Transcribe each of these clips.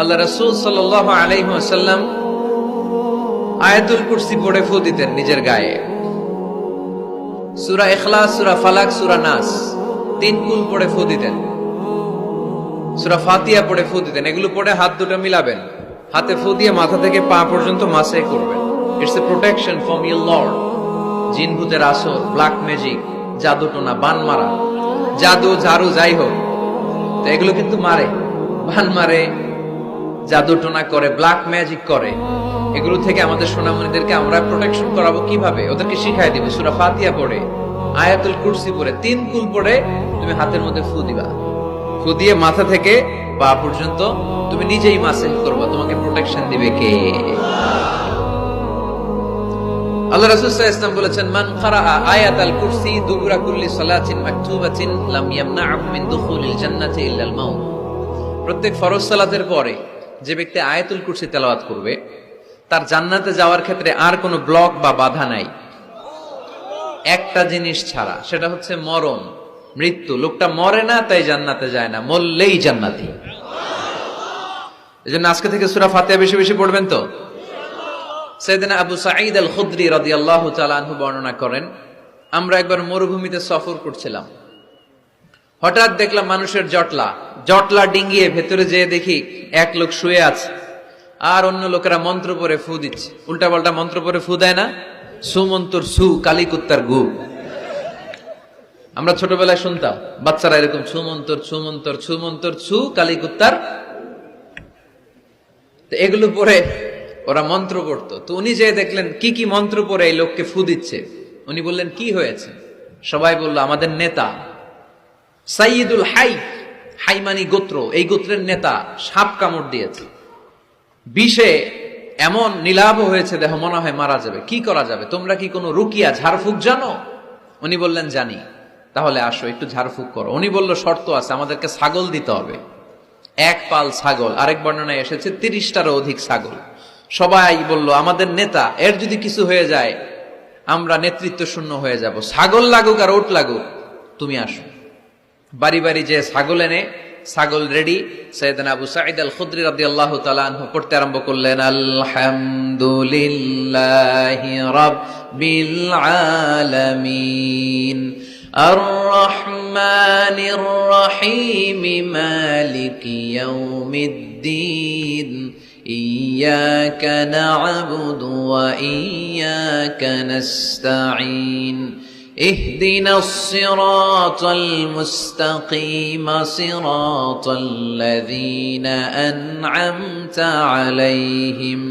আল্লাহ রাসূল সাল্লাল্লাহু আলাইহি ওয়াসাল্লাম আয়াতুল কুরসি পড়ে ফু দিতেন নিজের গায়ে। সূরা ইখলাস, সূরা ফালাক, সূরা নাস তিন কুল পড়ে ফু দিতেন। সূরা ফাতিহা পড়ে ফু দিতেন। এগুলো পড়ে হাত দুটো মিলাবেন, হাতে ফু দিয়ে মাথা থেকে পা পর্যন্ত মাসে করবেন। It's a protection from your Lord. জিন ভূতের আসর, ব্ল্যাক ম্যাজিক, জাদু টোনা, বান মারা, জাদু ঝাড়ু যাই হোক, তো এগুলো কিন্তু মারে, বান মারে, জাদু টোনা করে, ব্ল্যাক ম্যাজিক করে। এগুলো থেকে আমাদের সোনামণিদেরকে আমরা প্রোটেকশন করাবো কিভাবে? ওদেরকে শিখাই দিব। সূরা ফাতিহা পড়ে, আয়াতুল কুরসি পড়ে, তিন কুল পড়ে তুমি হাতের মধ্যে ফু দিবা। ফু দিয়ে মাথা থেকে পা পর্যন্ত তুমি নিজেই মাসেজ করবা। তোমাকে প্রোটেকশন দিবে কে? আল্লাহ রাসূল সাল্লাল্লাহু আলাইহি ওয়াসাল্লাম বলেছেন, মান ক্বারাআ আয়াতাল কুরসি দুবুরা কুল্লি সালাতিন মাকতুবাতিন লাম ইয়ামনা'হু মিন দুখুলিল জান্নাতি ইল্লাল মাউত। প্রত্যেক ফরজ সালাতের পরে যে ব্যক্তি আয়াতুল কুরসি তেলাওয়াত করবে, তার জান্নাতে যাওয়ার ক্ষেত্রে আর কোনো ব্লক বা বাধা নাই, একটা জিনিস ছাড়া, সেটা হচ্ছে মরণ, মৃত্যু। লোকটা মরে না তাই জান্নাতে যায় না, মরলেই জান্নাতি। এজন্য আজকে থেকে সূরা ফাতিহা বেশি বেশি পড়বেন তো। সাইয়েদনা আবু সাঈদ আল খুদরি রাদিয়াল্লাহু তাআলা আনহু বর্ণনা করেন, আমরা একবার মরুভূমিতে সফর করছিলাম। হঠাৎ দেখলাম মানুষের জটলা ডিঙ্গিয়ে ভেতরে যেয়ে দেখি এক লোক শুয়ে আছে, আর অন্য লোকেরা মন্ত্র পড়ে ফু দিচ্ছে। উল্টা পাল্টা মন্ত্র পড়ে ফু দেয় না, সুমন্তর সু, কালিকুত্তার গু। আমরা ছোটবেলায় শুনতাম বাচ্চারা এরকম ছুমন্তর ছুমন্তর ছুমন্তর ছু, কালিকুত্তার। তো এগুলো পড়ে ওরা মন্ত্র পড়তো। তো উনি যে দেখলেন কি কি মন্ত্র পড়ে এই লোককে ফু দিচ্ছে, উনি বললেন কি হয়েছে? সবাই বলল, আমাদের নেতা সাইয়্যিদুল হাই, হাইমানি গোত্র, এই গোত্রের নেতা সাপ কামড় দিয়েছে, বিষে এমন নীলাভ হয়েছে দেহ, মনে হয় মারা যাবে। কি করা যাবে? তোমরা কি কোনো রুকিয়া ঝাড়ফুঁক জানো? উনি বললেন জানি। তাহলে আসো একটু ঝাড়ফুঁক করো। উনি বলল শর্ত আছে, আমাদেরকে ছাগল দিতে হবে, এক পাল ছাগল। আরেক বর্ণনায় এসেছে 30টারও অধিক ছাগল। সবাই বলল, আমাদের নেতা, এর যদি কিছু হয়ে যায় আমরা নেতৃত্ব শূন্য হয়ে যাব, ছাগল লাগুক আর ওট লাগুক, তুমি আসো। বাড়ি বাড়ি যে ছাগল এনে, ছাগল রেডি। সাইয়েদনা আবু সাঈদ আল খুদরি রাদিয়াল্লাহু তাআলা আনহু পড়তে আরম্ভ করলেন, আলহামদুলিল্লাহি রাব্বিল আলামিন আর রহমানির রহিম মালিকি ইয়াউমিদ্দিন ইয়্যাকা না'বুদু ওয়া ইয়্যাকা নাস্তাঈন اهدنا الصراط المستقيم صراط الذين أنعمت عليهم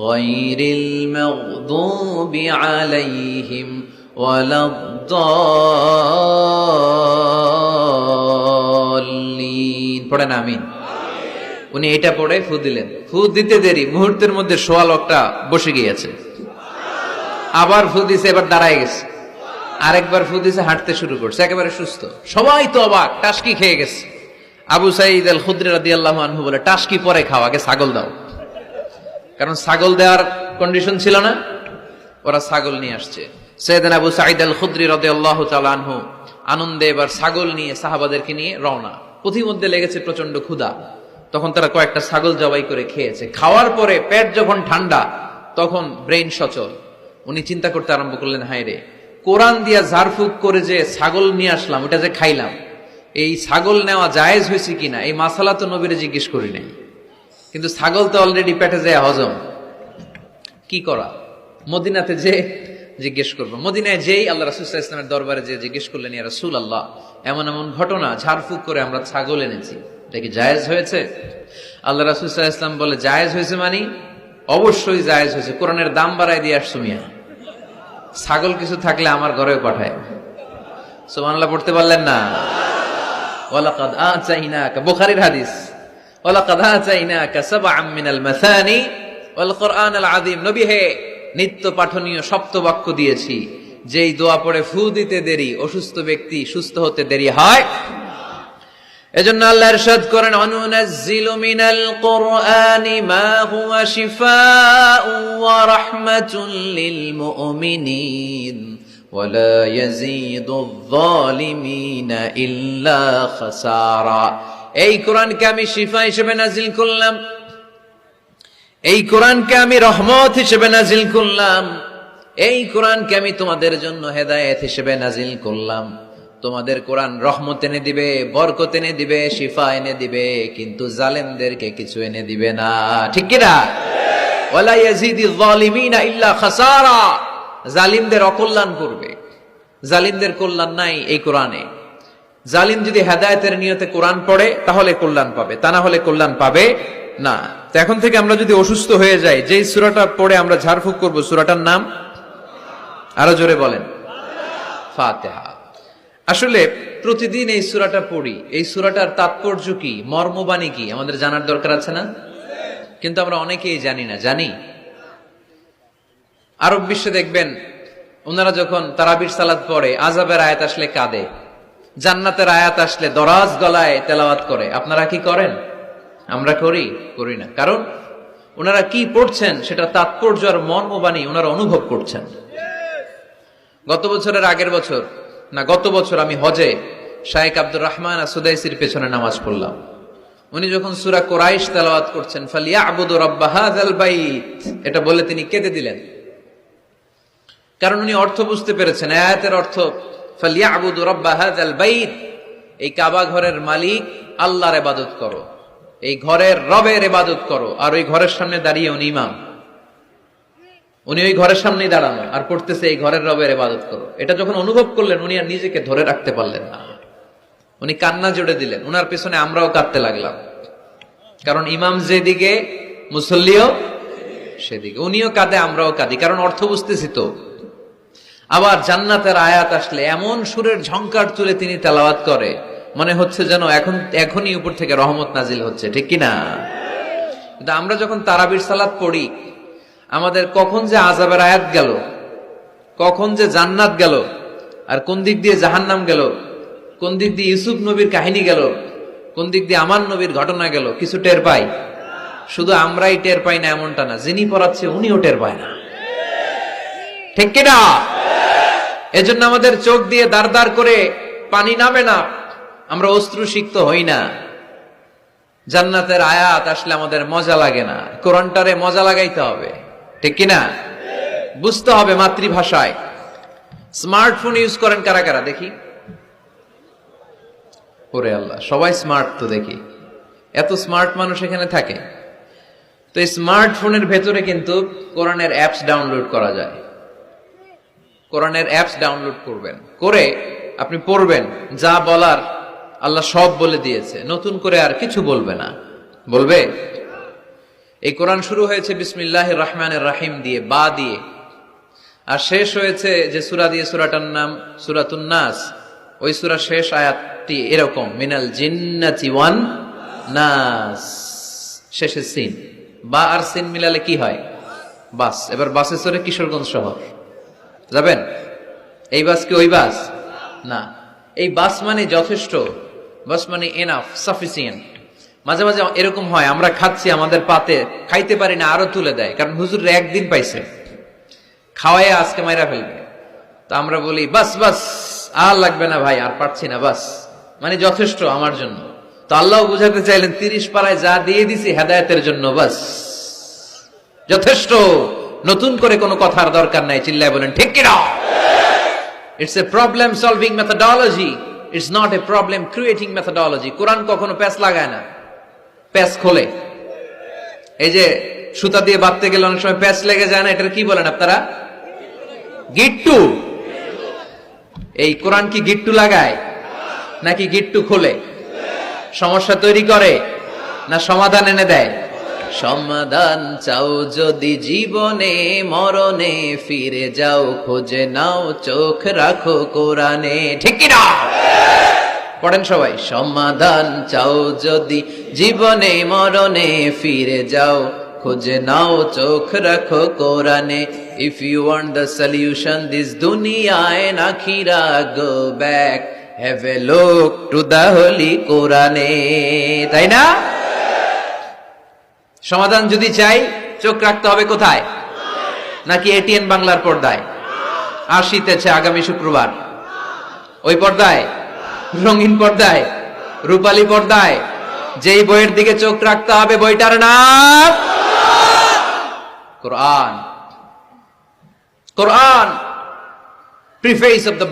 غير المغضوب عليهم ولا الضالين। পড়েন আমিন। উনি এটা পড়ে ফু দিলেন। ফু দিতে দেরি, মুহূর্তের মধ্যে সোয়া লোকটা বসে গিয়েছে। আবার ফু দিছে, এবার দাঁড়ায় গেছে। আরেকবার ফু দিছে, হাঁটতে শুরু করছে, একেবারে সুস্থ। সবাই তো অবাক, টাসকি খেয়ে গেছে। আবু সাঈদ আল খুদরি রাদিয়াল্লাহু আনহু বলে, টাসকি পরে খাও, আগে ছাগল দাও। কারণ ছাগল দেওয়ার কন্ডিশন ছিল না, ওরা ছাগল নিয়ে আসছে। সাইয়েদনা আবু সাঈদ আল খুদরি রাদিয়াল্লাহু তাআলা আনহু আনন্দে এবার ছাগল নিয়ে সাহাবাদেরকে নিয়ে রওনা। পথিমধ্যে লেগেছে প্রচন্ড ক্ষুধা, তখন তারা কয়েকটা ছাগল জবাই করে খেয়েছে। খাওয়ার পরে পেট যখন ঠান্ডা, তখন ব্রেইন সচল। উনি চিন্তা করতে আরম্ভ করলেন, হায় রে, কোরআন দিয়া ঝাড়ফুঁক করে যে ছাগল নিয়ে আসলাম, ওটা যে খাইলাম, এই ছাগল নেওয়া জায়েজ হয়েছে কিনা এই মাসালা তো নবীরে জিজ্ঞেস করি নাই, কিন্তু ছাগল তো অলরেডি পেটে যায় হজম। কি করা? মদিনাতে যে জিজ্ঞেস করবো। মদিনায় যেই আল্লাহ রাসূল সাল্লাল্লাহু আলাইহি ওয়াসাল্লামের দরবারে যে জিজ্ঞেস করলেন, ইয়া রাসূলুল্লাহ, এমন এমন ঘটনা, ঝাড়ফুঁক করে আমরা ছাগল এনেছি, এটা কি জায়েজ হয়েছে? আল্লাহ রাসূল সাল্লাল্লাহু আলাইহি ওয়াসাল্লাম বলে, জায়েজ হয়েছে মানে অবশ্যই জায়েজ হয়েছে। কোরআনের দাম বাড়ায় দিয়ে আসছো মিয়া, ছাগল কিছু থাকলে আমার ঘরেও পাঠায়। সুবহানাল্লাহ পড়তে পারলেন না? ওয়ালাকাদ আতাইনাকা, বুখারীর হাদিস, ওয়ালাকাদ আতাইনাকা সাবআম মিনাল মাসানি ওয়াল কুরআনাল আযীম। নবী হে, নিত্য পাঠনীয় সপ্তবাক্য দিয়েছি, যেই দোয়া পড়ে ফু দিতে দেরি, অসুস্থ ব্যক্তি সুস্থ হতে দেরি হয়। এজন্য আল্লাহ ইরশাদ করেন, অনুনাজ্জিলু মিনাল কুরআনি মা হুয়া শিফাউ ওয়া রাহমাতুল লিল মুমিনিন ওয়া লা ইয়াজিদুয যালিমিনা ইল্লা খাসারা। এই কোরআনকে আমি শিফা হিসেবে নাজিল করলাম, এই কোরআনকে আমি রহমত হিসেবে নাজিল করলাম, এই কোরআনকে আমি তোমাদের জন্য হেদায়েত হিসেবে নাজিল করলাম। তোমাদের কোরআন রহমত এনে দিবে, বরকত এনে দিবে, শিফা এনে দিবে, কিন্তু জালেমদেরকে কিছু এনে দিবে না। ঠিক কি না? ওয়ালা ইয়াজিদিয যালিমিনা ইল্লা খাসারা। জালিমদের অকল্যাণ করবে, জালিমদের কল্যাণ নাই এই কোরআনে। জালিম যদি হেদায়েতের নিয়তে কোরআন পড়ে তাহলে কল্যাণ পাবে, তা না হলে কল্যাণ পাবে না। তো এখন থেকে আমরা যদি অসুস্থ হয়ে যাই, যেই সূরাটা পড়ে আমরা ঝাড়ফুঁক করব, সূরাটার নাম আরো জোরে বলেন, ফাতিহা। আসলে প্রতিদিন এই সূরাটা পড়ি, এই সূরাটার তাৎপর্য কি, মর্মবাণী কি আমাদের জানার দরকার আছে না? কিন্তু আমরা অনেকেই জানি না। জানি আরব বিশ্বে দেখবেন ওনারা যখন তারাবির সালাত পড়ে, আযাবের আয়াত আসলে কাঁদে, জান্নাতের আয়াত আসলে দরাজ গলায় তেলাওয়াত করে। আপনারা কি করেন? আমরা করি না। কারণ ওনারা কি পড়ছেন সেটা তাৎপর্য আর মর্মবাণী ওনারা অনুভব করছেন। গত বছরের আগের বছর না, গত বছর আমি হজে শাইখ আব্দুর রহমান আসুদাইসির পেছনে নামাজ পড়লাম। উনি যখন সূরা কুরাইশ তেলাওয়াত করছেন, ফালিয়াবুদু রাব্বা হাযাল বাইত, এটা বলে তিনি কেঁদে দিলেন। কারণ উনি অর্থ বুঝতে পেরেছেন, আয়াতের অর্থ ফালিয়াবুদু রাব্বা হাযাল বাইত, এই কাবা ঘরের মালিক আল্লাহর ইবাদত করো, এই ঘরের রবের ইবাদত করো। আর ওই ঘরের সামনে দাঁড়িয়ে উনি ইমাম, উনি ওই ঘরের সামনেই দাঁড়ানো আর পড়তেছে এই ঘরের রবের ইবাদত করো। এটা যখন অনুভব করলেন, উনি আর নিজেকে ধরে রাখতে পারলেন না, উনি কান্না জুড়ে দিলেন। উনার পেছনে আমরাও কাঁদতে লাগলাম, কারণ ইমাম যেদিকে মুসল্লিও সেদিকে। উনিও কাঁদে, আমরাও কাঁদি, কারণ অর্থ বুঝতেছি তো। আবার জান্নাতের আয়াত আসলে এমন সুরের ঝংকার তুলে তিনি তেলাওয়াত করে, মনে হচ্ছে যেন এখনই উপর থেকে রহমত নাজিল হচ্ছে। ঠিক কিনা? কিন্তু আমরা যখন তারাবির সালাত পড়ি, আমাদের কখন যে আযাবের আয়াত গেল, কখন যে জান্নাত গেল, আর কোন দিক দিয়ে জাহান্নাম গেল, কোন দিক দিয়ে ইউসুফ নবীর কাহিনী গেল, কোন দিক দিয়ে আমার নবীর ঘটনা গেল, কিছু টের পাই। শুধু আমরাই টের পাই না এমনটা না, যিনি পড়াচ্ছে উনিও টের পায় না। ঠিক কিনা? এজন্য আমাদের চোখ দিয়ে দাঁড় দাঁড় করে পানি নামে না, আমরা অশ্রুসিক্ত হই না। জান্নাতের আয়াত আসলে আমাদের মজা লাগে না, কোরআনটারে মজা লাগাইতে হবে। ঠিক কিনা? বুঝতে হবে মাতৃভাষায়। স্মার্টফোন ইউজ করেন কারা কারা দেখি? ওরে আল্লাহ, সবাই স্মার্ট তো দেখি, এত স্মার্ট মানুষ এখানে থাকে। তো এই স্মার্টফোনের ভেতরে কিন্তু কোরআনের অ্যাপস ডাউনলোড করা যায়। কোরআনের অ্যাপস ডাউনলোড করবেন, করে আপনি পড়বেন, যা বলার আল্লাহ সব বলে দিয়েছে, নতুন করে আর কিছু বলবে না। বলবে? এই কোরআন শুরু হয়েছে বিসমিল্লাহির রহমানির রহিম দিয়ে, বা দিয়ে, আর শেষ হয়েছে যে সূরা দিয়ে, সূরাটার নাম সূরাতুন নাস। ওই সূরার শেষ আয়াতটি এরকম, মিনাল জিন্নাতি ওয়ান নাস, শেষে সিন। বা আর সিন মিলালে কি হয়? বাস। এবার বাসে চড়ে কিশোরগঞ্জ শহর যাবেন? এই বাস কি ওই বাস না? এই বাস মানে যথেষ্ট, বাস মানে এনাফ, সাফিসিয়েন্ট। মাঝে মাঝে এরকম হয়, আমরা খাচ্ছি, আমাদের পাতে খাইতে পারি না, আরো তুলে দেয়, কারণ হুজুর একদিন পাইছে, খাওয়াই আজকে মাইরা ফেলবে। তো আমরা বলি বাস বাস, আর লাগবে না ভাই, আর পারছি না, বাস মানে যথেষ্ট আমার জন্য। তো আল্লাহ বুঝাতে চাইলেন 30 পারায় যা দিয়ে দিছি হেদায়েতের জন্য, বাস যথেষ্ট, নতুন করে কোনো কথার দরকার নাই। চিল্লায় বলেন ঠিক কিনা? It's a problem solving methodology, it's not a problem creating methodology. কোরআন কখনো প্যাচ লাগায় না, প্যাচ খোলে। এই যে সুতা দিয়ে বাঁধতে গেলে অনেক সময় প্যাচ লেগে যায় না, এটা কি বলেন আপনারা? গিট্টু। এই কোরআন কি গিট্টু লাগায় নাকি গিট্টু খোলে? সমস্যা তৈরি করে না সমাধান এনে দেয়? সমাধান চাও যদি জীবনে মরণে, ফিরে যাও খোঁজে নাও, চোখ রাখো কোরআনে। ঠিক কিনা? পড়েন সবাই। সমাধান চাও যদি জীবনে মরণে, ফিরে যাও খোঁজে নাও, চোখ রাখো কোরআনে। If you want the solution this দুনিয়া এন্ড আখিরা, go back, have a look to the holy কোরআনে। তাই না? সমাধান যদি চাই, চোখ রাখতে হবে কোথায়? নাকি এটিএন বাংলার পর্দায়? আসিতেছে আগামী শুক্রবার ওই পর্দায়, রঙিন পর্দায়, রূপালী পর্দায়, যেই বইয়ের দিকে চোখ রাখতে হবে বইটার নাম কোরআন। কোরআন, প্রিফেস অফ দ্য